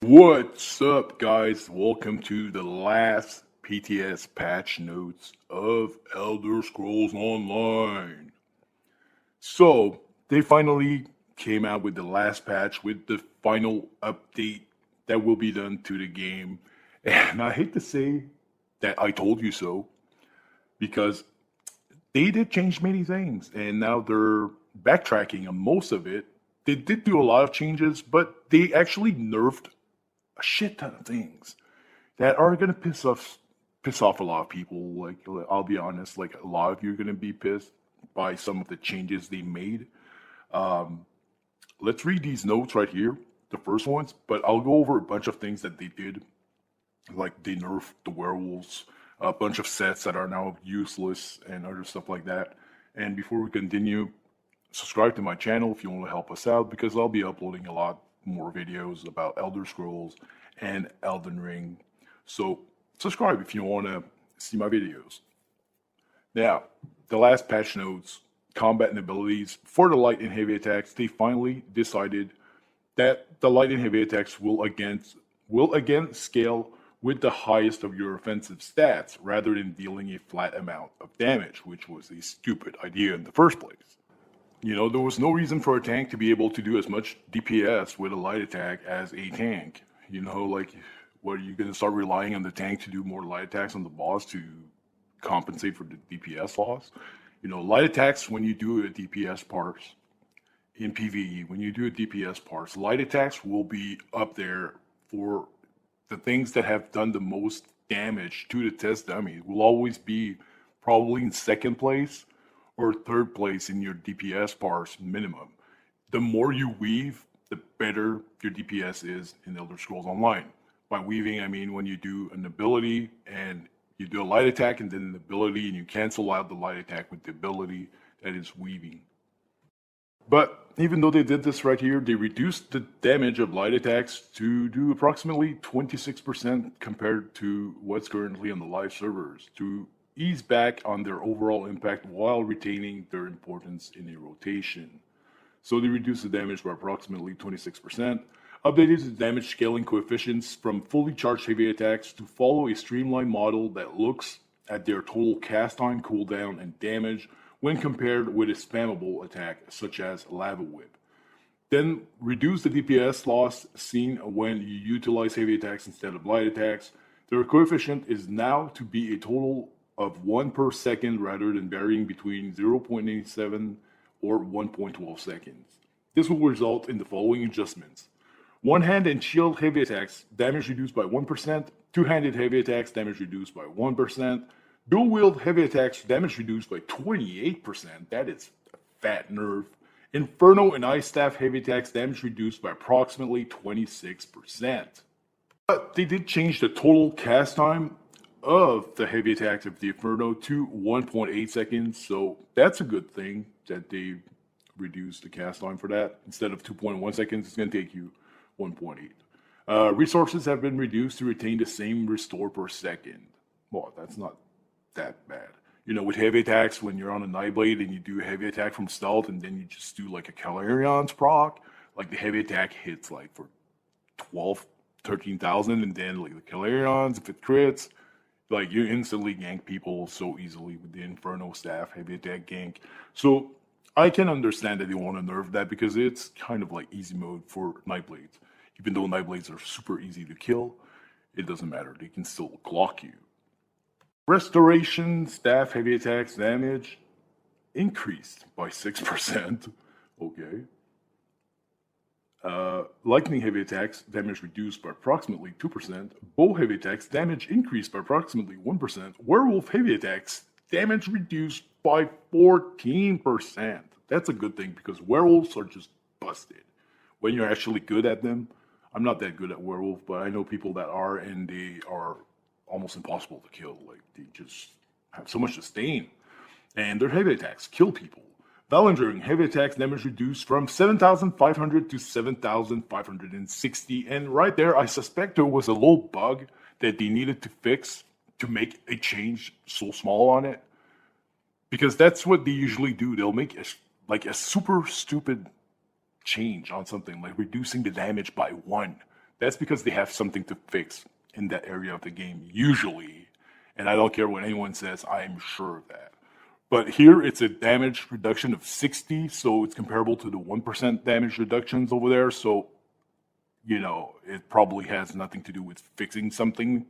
What's up, guys? Welcome to the last PTS patch notes of Elder Scrolls Online. So, they finally came out with the last patch with the final update that will be done to the game. And I hate to say that I told you so because they did change many things and now they're backtracking on most of it. They did do a lot of changes, but they actually nerfed a shit ton of things that are gonna piss off a lot of people. Like I'll be honest, like a lot of you are gonna be pissed by some of the changes they made. Um, let's read these notes right here, the first ones, but I'll go over a bunch of things that they did. Like they nerfed the werewolves, a bunch of sets that are now useless and other stuff like that. And before we continue, subscribe to my channel if you want to help us out because I'll be uploading a lot more videos about Elder Scrolls and Elden Ring. So subscribe if you want to see my videos. Now, the last patch notes, combat and abilities for the light and heavy attacks, they finally decided that the light and heavy attacks will again scale with the highest of your offensive stats rather than dealing a flat amount of damage, which was a stupid idea in the first place. You know, there was no reason for a tank to be able to do as much DPS with a light attack as a tank. You know, like, what are you going to start relying on the tank to do more light attacks on the boss to compensate for the DPS loss? You know, light attacks, when you do a DPS parse in PvE, when you do a DPS parse, light attacks will be up there for the things that have done the most damage to the test dummy. Will always be probably in second place or third place in your DPS parse minimum. The more you weave, the better your DPS is in Elder Scrolls Online. By weaving, I mean when you do an ability and you do a light attack and then an ability and you cancel out the light attack with the ability that is weaving. But even though they did this right here, they reduced the damage of light attacks to do approximately 26% compared to what's currently on the live servers to ease back on their overall impact while retaining their importance in a rotation. So they reduced the damage by approximately 26%, updated the damage scaling coefficients from fully charged heavy attacks to follow a streamlined model that looks at their total cast time, cooldown, and damage when compared with a spammable attack such as Lava Whip. Then reduce the DPS loss seen when you utilize heavy attacks instead of light attacks. Their coefficient is now to be a total of 1 per second rather than varying between 0.87 or 1.12 seconds. This will result in the following adjustments. One-hand and shield heavy attacks, damage reduced by 1%. Two-handed heavy attacks, damage reduced by 1%. Dual-wield heavy attacks, damage reduced by 28%. That is a fat nerf. Inferno and Ice Staff heavy attacks, damage reduced by approximately 26%. But they did change the total cast time of the heavy attacks of the Inferno to 1.8 seconds, so that's a good thing that they reduced the cast time for that. Instead of 2.1 seconds, it's going to take you 1.8. Resources have been reduced to retain the same restore per second. Well, that's not that bad. You know, with heavy attacks, when you're on a Nightblade and you do a heavy attack from stealth and then you just do like a Calarion's proc, like the heavy attack hits like for 12, 13,000, and then like the Calarion's, if it crits, like you instantly gank people so easily with the Inferno Staff heavy attack gank. So I can understand that they want to nerf that because it's kind of like easy mode for Nightblades. Even though Nightblades are super easy to kill, it doesn't matter. They can still clock you. Restoration staff heavy attacks damage increased by 6%. Okay. Lightning heavy attacks damage reduced by approximately 2%. Bow heavy attacks damage increased by approximately 1%. Werewolf heavy attacks damage reduced by 14%. That's a good thing because werewolves are just busted when you're actually good at them. I'm not that good at werewolf, but I know people that are, and they are almost impossible to kill. Like, they just have so much sustain. And their heavy attacks kill people. Valendring heavy attacks damage reduced from 7,500 to 7,560. And right there, I suspect there was a little bug that they needed to fix to make a change so small on it. Because that's what they usually do. They'll make a super stupid change on something, like reducing the damage by 1. That's because they have something to fix in that area of the game, usually. And I don't care what anyone says, I am sure of that. But here it's a damage reduction of 60, so it's comparable to the 1% damage reductions over there. So, it probably has nothing to do with fixing something.